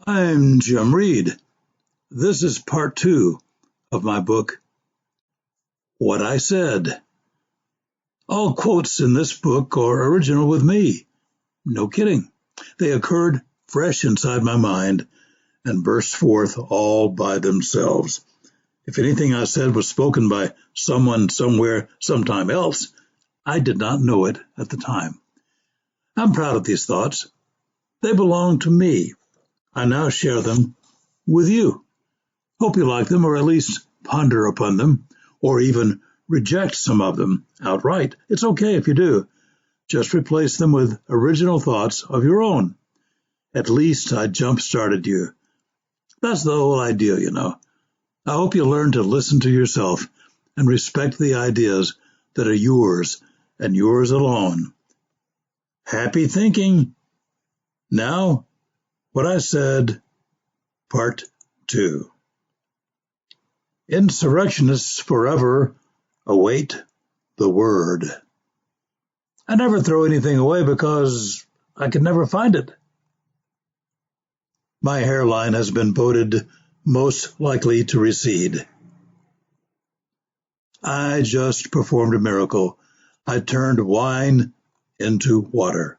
I'm Jim Reed. This is part 2 of my book, What I Said. All quotes in this book are original with me. No kidding. They occurred fresh inside my mind and burst forth all by themselves. If anything I said was spoken by someone somewhere sometime else, I did not know it at the time. I'm proud of these thoughts. They belong to me. I now share them with you. Hope you like them, or at least ponder upon them, or even reject some of them outright. It's okay if you do. Just replace them with original thoughts of your own. At least I jump-started you. That's the whole idea, you know. I hope you learn to listen to yourself and respect the ideas that are yours and yours alone. Happy thinking. Now, What I Said, Part 2. Insurrectionists forever await the word. I never throw anything away because I can never find it. My hairline has been voted most likely to recede. I just performed a miracle. I turned wine into water.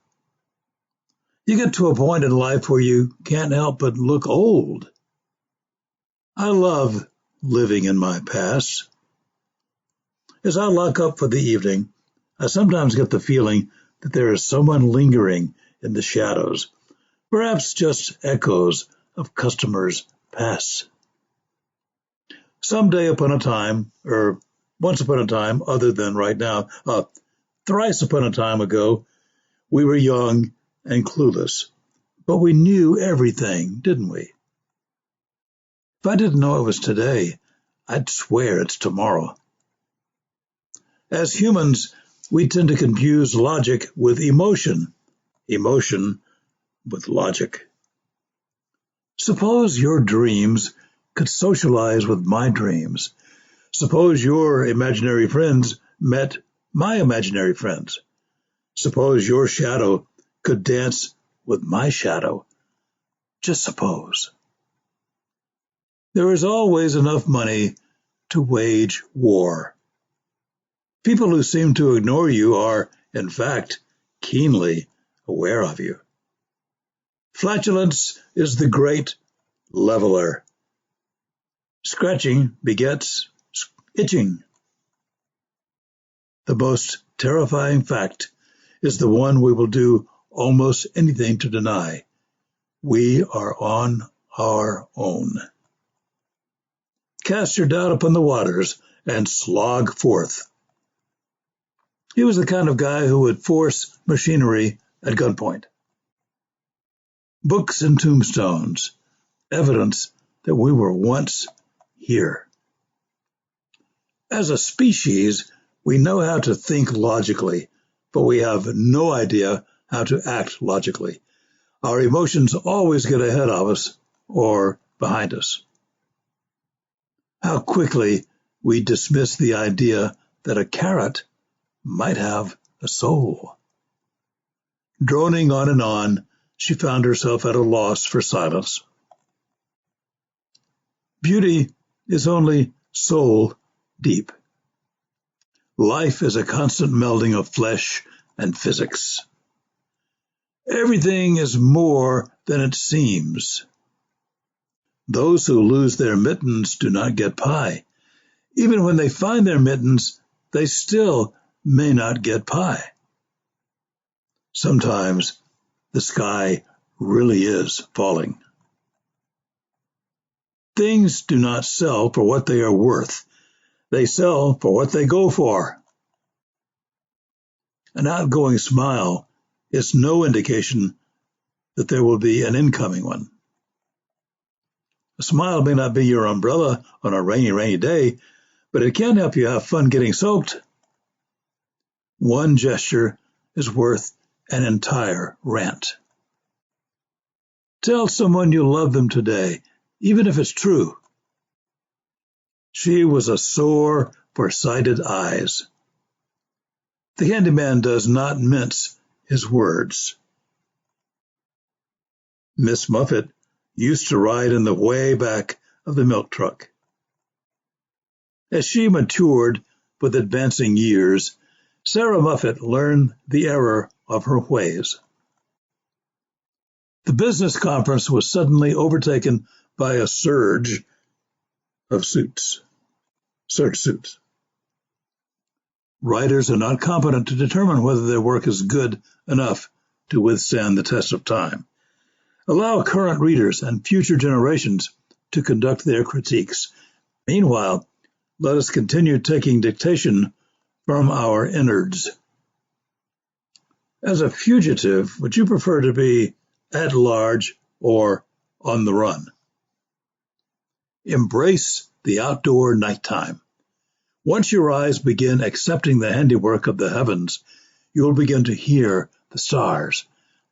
You get to a point in life where you can't help but look old. I love living in my past. As I lock up for the evening, I sometimes get the feeling that there is someone lingering in the shadows, perhaps just echoes of customers' past. Someday upon a time, or once upon a time other than right now, thrice upon a time ago, we were young and clueless, but we knew everything, didn't we? If I didn't know it was today, I'd swear it's tomorrow. As humans, we tend to confuse logic with emotion, emotion with logic. Suppose your dreams could socialize with my dreams. Suppose your imaginary friends met my imaginary friends. Suppose your shadow could dance with my shadow. Just suppose. There is always enough money to wage war. People who seem to ignore you are, in fact, keenly aware of you. Flatulence is the great leveler. Scratching begets itching. The most terrifying fact is the one we will do almost anything to deny. We are on our own. Cast your doubt upon the waters and slog forth. He was the kind of guy who would force machinery at gunpoint. Books and tombstones, evidence that we were once here. As a species, we know how to think logically, but we have no idea how to act logically. Our emotions always get ahead of us or behind us. How quickly we dismiss the idea that a carrot might have a soul. Droning on and on, she found herself at a loss for silence. Beauty is only soul deep. Life is a constant melding of flesh and physics. Everything is more than it seems. Those who lose their mittens do not get pie. Even when they find their mittens, they still may not get pie. Sometimes the sky really is falling. Things do not sell for what they are worth. They sell for what they go for. An outgoing smile is no indication that there will be an incoming one. A smile may not be your umbrella on a rainy day, but it can help you have fun getting soaked. One gesture is worth an entire rant. Tell someone you love them today, even if it's true. She was a sore for sighted eyes. The handyman does not mince his words. Miss Muffet used to ride in the way back of the milk truck. As she matured with advancing years, Sarah Muffet learned the error of her ways. The business conference was suddenly overtaken by a surge suits. Writers are not competent to determine whether their work is good enough to withstand the test of time. Allow current readers and future generations to conduct their critiques. Meanwhile, let us continue taking dictation from our innards. As a fugitive, would you prefer to be at large or on the run? Embrace the outdoor nighttime. Once your eyes begin accepting the handiwork of the heavens, you will begin to hear the stars.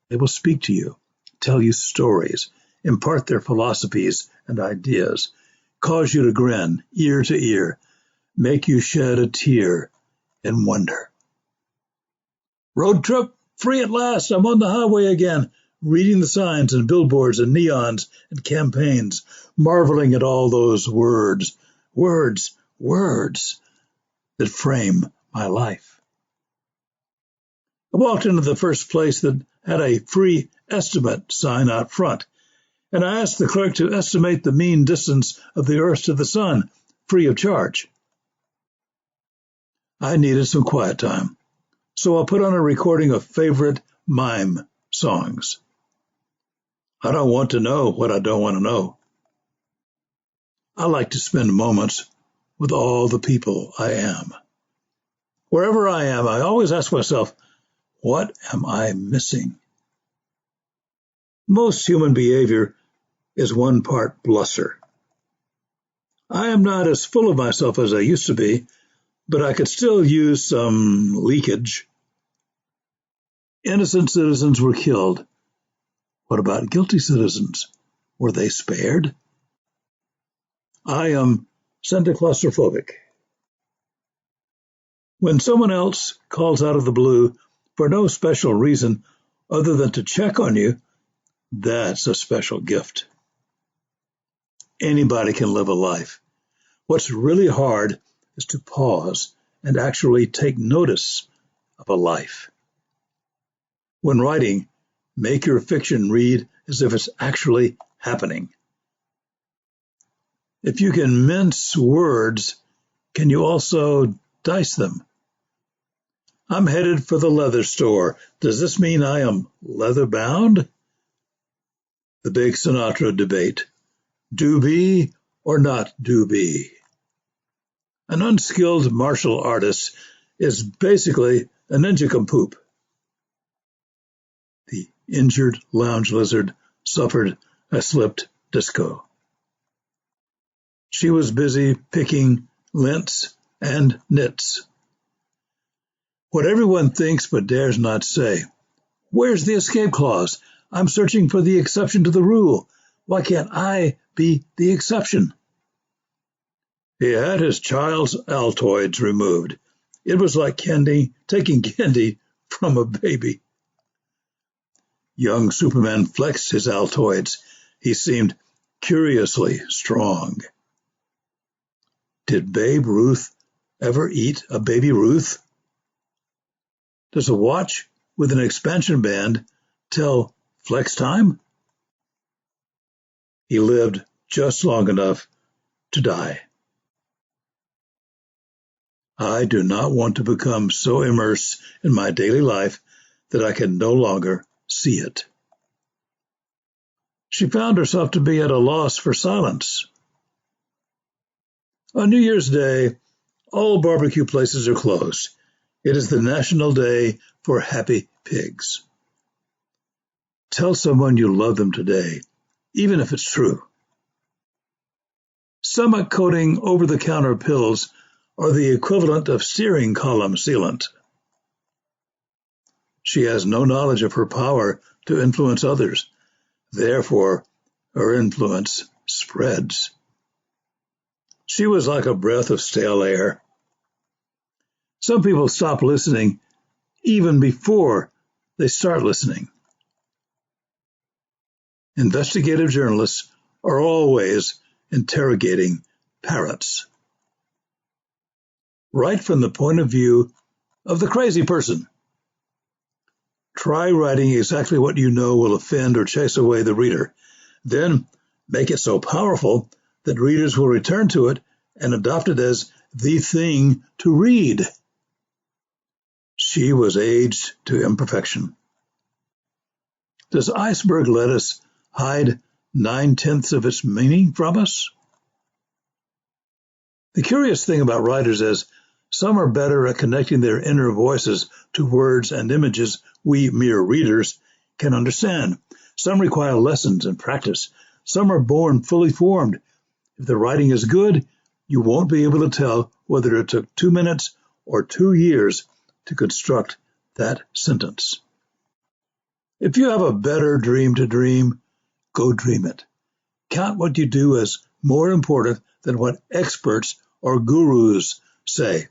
They will speak to you, tell you stories, impart their philosophies and ideas, cause you to grin ear to ear, make you shed a tear in wonder. Road trip free at last. I'm on the highway again, reading the signs and billboards and neons and campaigns, marveling at all those words that frame my life. I walked into the first place that had a free estimate sign out front, and I asked the clerk to estimate the mean distance of the Earth to the Sun, free of charge. I needed some quiet time, so I put on a recording of favorite mime songs. I don't want to know what I don't want to know. I like to spend moments with all the people I am. Wherever I am, I always ask myself, what am I missing? Most human behavior is one part bluster. I am not as full of myself as I used to be, but I could still use some leakage. Innocent citizens were killed. What about guilty citizens? Were they spared? I am claustrophobic. When someone else calls out of the blue for no special reason other than to check on you, that's a special gift. Anybody can live a life. What's really hard is to pause and actually take notice of a life. When writing, make your fiction read as if it's actually happening. If you can mince words, can you also dice them? I'm headed for the leather store. Does this mean I am leather-bound? The big Sinatra debate. Do be or not do be? An unskilled martial artist is basically a nincompoop. The injured lounge lizard suffered a slipped disco. She was busy picking lints and nits. What everyone thinks but dares not say. Where's the escape clause? I'm searching for the exception to the rule. Why can't I be the exception? He had his child's Altoids removed. It was like taking candy from a baby. Young Superman flexed his Altoids. He seemed curiously strong. Did Babe Ruth ever eat a Baby Ruth? Does a watch with an expansion band tell flex time? He lived just long enough to die. I do not want to become so immersed in my daily life that I can no longer see it. She found herself to be at a loss for silence. On New Year's Day, all barbecue places are closed. It is the National Day for Happy Pigs. Tell someone you love them today, even if it's true. Stomach coating over-the-counter pills are the equivalent of steering column sealant. She has no knowledge of her power to influence others. Therefore, her influence spreads. She was like a breath of stale air. Some people stop listening even before they start listening. Investigative journalists are always interrogating parrots. Write from the point of view of the crazy person. Try writing exactly what you know will offend or chase away the reader. Then make it so powerful that readers will return to it and adopt it as the thing to read. She was aged to imperfection. Does iceberg lettuce hide 9/10 of its meaning from us? The curious thing about writers is some are better at connecting their inner voices to words and images we mere readers can understand. Some require lessons and practice. Some are born fully formed. If the writing is good, you won't be able to tell whether it took 2 minutes or 2 years to construct that sentence. If you have a better dream to dream, go dream it. Count what you do as more important than what experts or gurus say.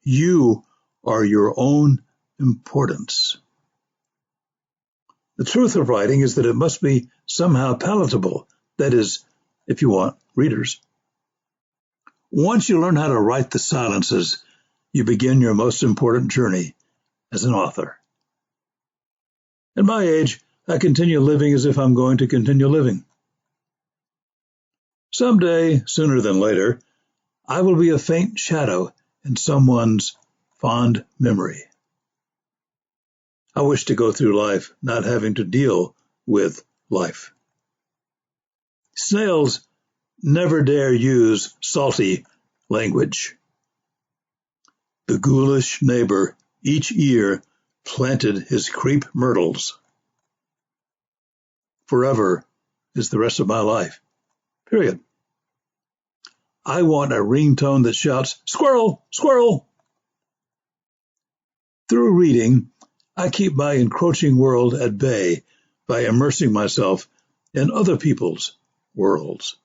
You are your own importance. The truth of writing is that it must be somehow palatable. That is, if you want readers. Once you learn how to write the silences, you begin your most important journey as an author. At my age, I continue living as if I'm going to continue living. Someday, sooner than later, I will be a faint shadow in someone's fond memory. I wish to go through life not having to deal with life. Snails never dare use salty language. The ghoulish neighbor each year planted his creep myrtles. Forever is the rest of my life. Period. I want a ringtone that shouts, "Squirrel! Squirrel!" Through reading, I keep my encroaching world at bay by immersing myself in other people's worlds.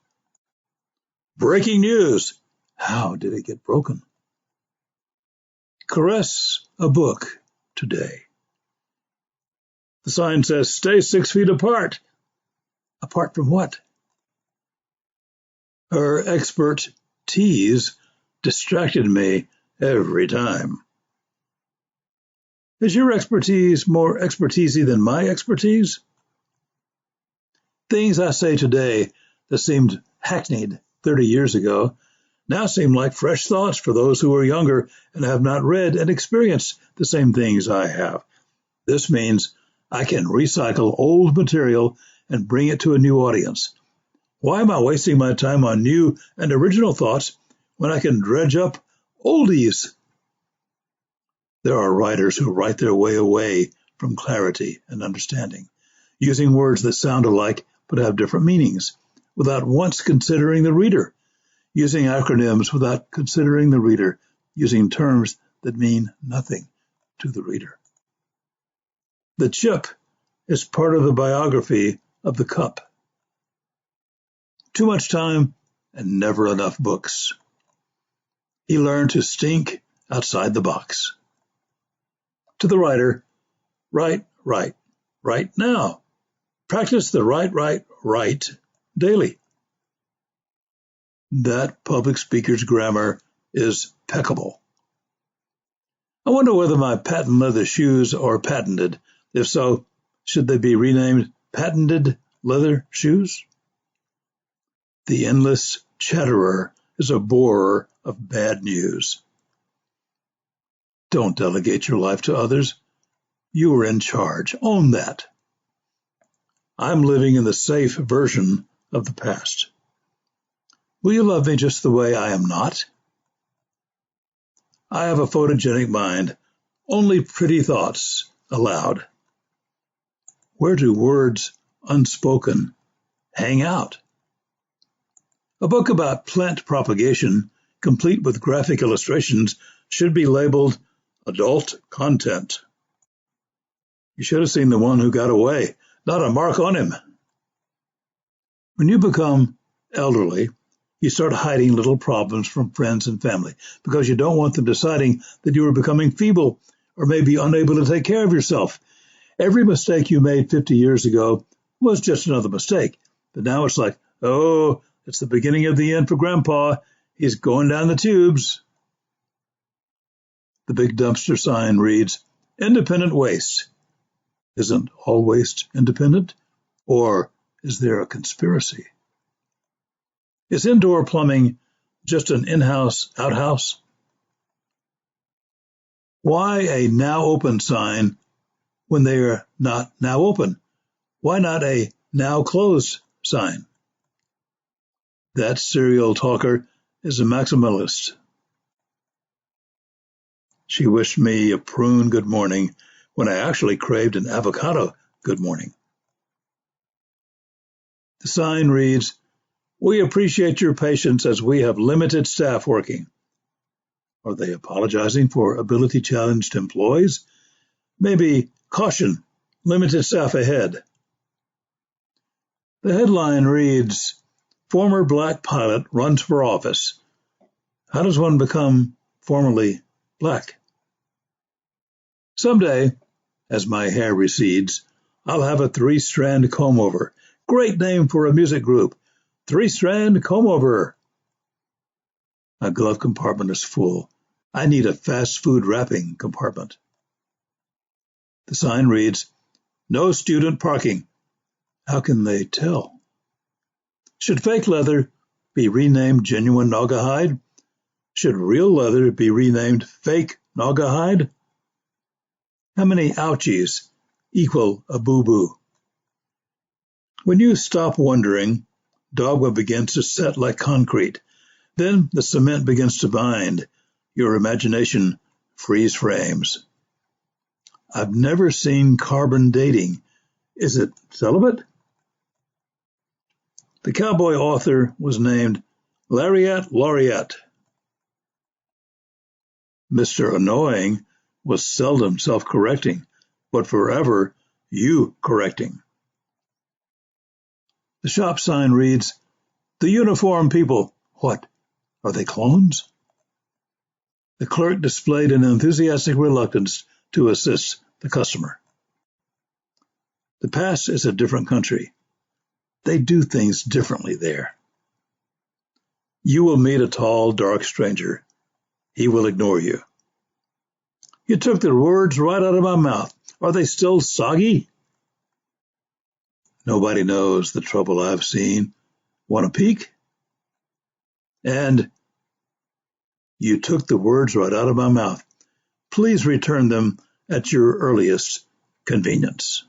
Breaking news! How did it get broken? Caress a book today. The sign says, "Stay 6 feet apart." Apart from what? Her expertise distracted me every time. Is your expertise more expertisey than my expertise? Things I say today that seemed hackneyed 30 years ago now seem like fresh thoughts for those who are younger and have not read and experienced the same things I have. This means I can recycle old material and bring it to a new audience. Why am I wasting my time on new and original thoughts when I can dredge up oldies? There are writers who write their way away from clarity and understanding, using words that sound alike but have different meanings, without once considering the reader, using acronyms without considering the reader, using terms that mean nothing to the reader. The chip is part of the biography of the cup. Too much time and never enough books. He learned to stink outside the box. To the writer, write now. Practice the write daily. That public speaker's grammar is peccable. I wonder whether my patent leather shoes are patented. If so, should they be renamed patented leather shoes? The endless chatterer is a borer of bad news. Don't delegate your life to others. You are in charge. Own that. I'm living in the safe version of the past. Will you love me just the way I am not? I have a photogenic mind. Only pretty thoughts allowed. Where do words unspoken hang out? A book about plant propagation, complete with graphic illustrations, should be labeled adult content. You should have seen the one who got away. Not a mark on him. When you become elderly, you start hiding little problems from friends and family because you don't want them deciding that you are becoming feeble or maybe unable to take care of yourself. Every mistake you made 50 years ago was just another mistake. But now it's like, oh, it's the beginning of the end for Grandpa. He's going down the tubes. The big dumpster sign reads, independent waste. Isn't all waste independent? Or is there a conspiracy? Is indoor plumbing just an in-house outhouse? Why a now open sign when they are not now open? Why not a now closed sign? That serial talker is a maximalist. She wished me a prune good morning when I actually craved an avocado good morning. The sign reads, we appreciate your patience as we have limited staff working. Are they apologizing for ability-challenged employees? Maybe caution, limited staff ahead. The headline reads, former black pilot runs for office. How does one become formerly black? Someday, as my hair recedes, I'll have a 3-strand comb-over. Great name for a music group. 3-strand comb-over. My glove compartment is full. I need a fast food wrapping compartment. The sign reads, no student parking. How can they tell? Should fake leather be renamed genuine Naugahyde? Should real leather be renamed fake Naugahyde? How many ouchies equal a boo-boo? When you stop wondering, dogma begins to set like concrete. Then the cement begins to bind. Your imagination freeze frames. I've never seen carbon dating. Is it celibate? The cowboy author was named Lariat Laureate. Mr. Annoying was seldom self-correcting, but forever you-correcting. The shop sign reads, the uniform people. What? Are they clones? The clerk displayed an enthusiastic reluctance to assist the customer. The past is a different country. They do things differently there. You will meet a tall, dark stranger. He will ignore you. You took the words right out of my mouth. Are they still soggy? Nobody knows the trouble I've seen. Want a peek? And you took the words right out of my mouth. Please return them at your earliest convenience.